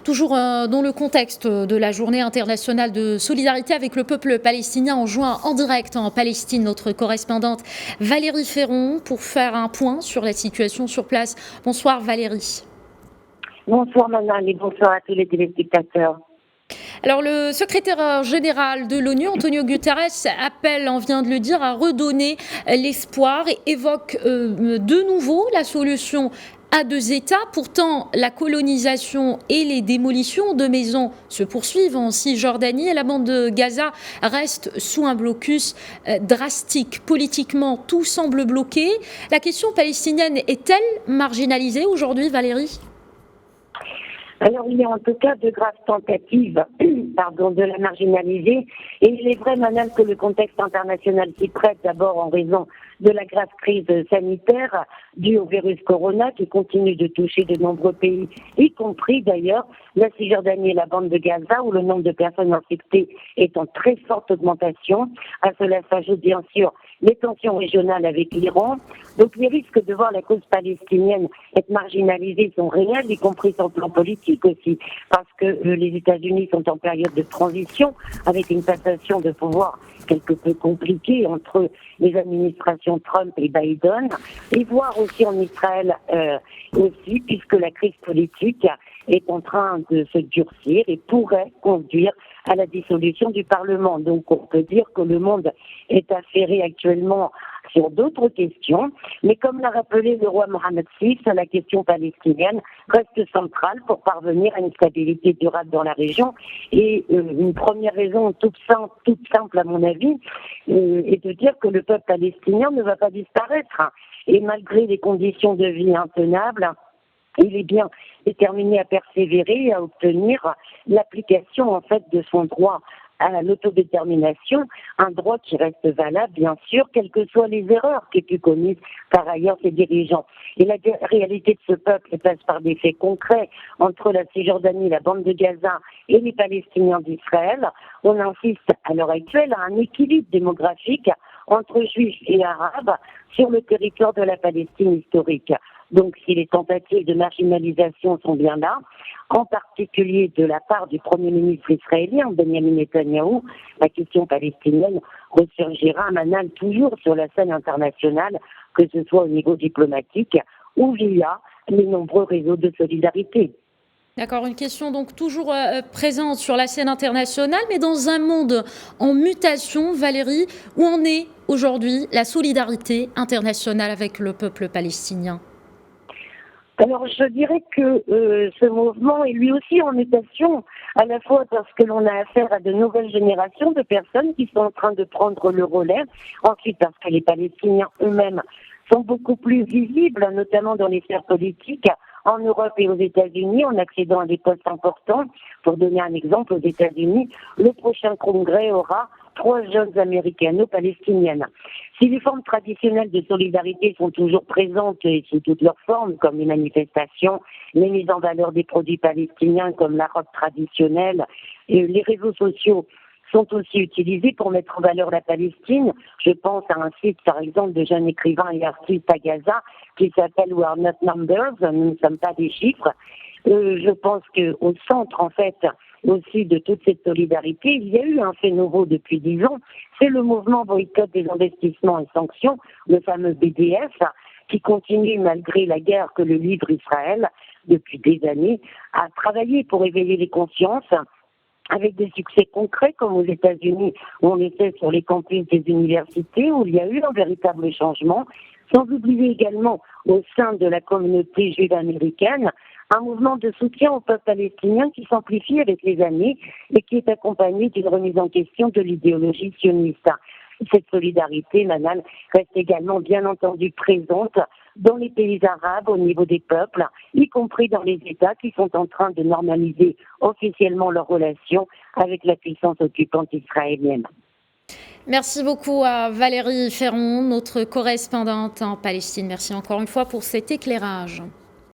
Toujours dans le contexte de la journée internationale de solidarité avec le peuple palestinien, on joint en direct en Palestine notre correspondante Valérie Ferron pour faire un point sur la situation sur place. Bonsoir Valérie. Bonsoir Manal et bonsoir à tous les téléspectateurs. Alors le secrétaire général de l'ONU, Antonio Guterres, appelle, on vient de le dire, à redonner l'espoir et évoque de nouveau la solution à deux États. Pourtant, la colonisation et les démolitions de maisons se poursuivent en Cisjordanie et la bande de Gaza reste sous un blocus drastique. Politiquement, tout semble bloqué. La question palestinienne est-elle marginalisée aujourd'hui, Valérie ? Alors, il y a en tout cas de graves tentatives de la marginaliser. Et il est vrai, Manal, que le contexte international s'y prête d'abord en raison de la grave crise sanitaire due au virus corona qui continue de toucher de nombreux pays, y compris d'ailleurs la Cisjordanie et la bande de Gaza où le nombre de personnes infectées est en très forte augmentation. À cela s'ajoutent bien sûr les tensions régionales avec l'Iran. Donc les risques de voir la cause palestinienne être marginalisée sont réels, y compris sur le plan politique aussi, parce que les États-Unis sont en période de transition avec une passation de pouvoir quelque peu compliquée entre les administrations Trump et Biden, et voir aussi en Israël aussi, puisque la crise politique est en train de se durcir et pourrait conduire à la dissolution du Parlement. Donc on peut dire que le monde est affairé actuellement sur d'autres questions, mais comme l'a rappelé le roi Mohammed VI, la question palestinienne reste centrale pour parvenir à une stabilité durable dans la région. Et une première raison toute simple à mon avis, est de dire que le peuple palestinien ne va pas disparaître. Et malgré les conditions de vie intenables, il est bien déterminé à persévérer et à obtenir l'application en fait de son droit à l'autodétermination, un droit qui reste valable, bien sûr, quelles que soient les erreurs qu'aient pu commises par ailleurs ses dirigeants. Et la réalité de ce peuple passe par des faits concrets entre la Cisjordanie, la bande de Gaza et les Palestiniens d'Israël. On insiste à l'heure actuelle à un équilibre démographique entre juifs et arabes sur le territoire de la Palestine historique. Donc si les tentatives de marginalisation sont bien là, en particulier de la part du Premier ministre israélien, Benjamin Netanyahou, la question palestinienne ressurgira à Manal toujours sur la scène internationale, que ce soit au niveau diplomatique ou via les nombreux réseaux de solidarité. D'accord, une question donc toujours présente sur la scène internationale, mais dans un monde en mutation, Valérie, où en est aujourd'hui la solidarité internationale avec le peuple palestinien ? Alors je dirais que ce mouvement est lui aussi en mutation, à la fois parce que l'on a affaire à de nouvelles générations de personnes qui sont en train de prendre le relais, ensuite parce que les Palestiniens eux-mêmes sont beaucoup plus visibles, notamment dans les sphères politiques, en Europe et aux États-Unis, en accédant à des postes importants. Pour donner un exemple, aux États-Unis, le prochain congrès aura 3 jeunes américano-palestiniennes. Si les formes traditionnelles de solidarité sont toujours présentes et sous toutes leurs formes, comme les manifestations, les mises en valeur des produits palestiniens comme la robe traditionnelle, et les réseaux sociaux sont aussi utilisés pour mettre en valeur la Palestine. Je pense à un site, par exemple, de jeunes écrivains et artistes à Gaza qui s'appelle We Are Not Numbers, nous ne sommes pas des chiffres. Je pense qu'au centre, en fait, aussi de toute cette solidarité, il y a eu un fait nouveau depuis 10 ans, c'est le mouvement boycott des investissements et sanctions, le fameux BDS, qui continue malgré la guerre que le livre Israël depuis des années, à travailler pour éveiller les consciences, avec des succès concrets comme aux États-Unis où on était sur les campus des universités où il y a eu un véritable changement, sans oublier également au sein de la communauté juive américaine un mouvement de soutien au peuple palestinien qui s'amplifie avec les années et qui est accompagné d'une remise en question de l'idéologie sioniste. Cette solidarité, Manal, reste également bien entendu présente dans les pays arabes, au niveau des peuples, y compris dans les États qui sont en train de normaliser officiellement leurs relations avec la puissance occupante israélienne. Merci beaucoup à Valérie Ferron, notre correspondante en Palestine. Merci encore une fois pour cet éclairage.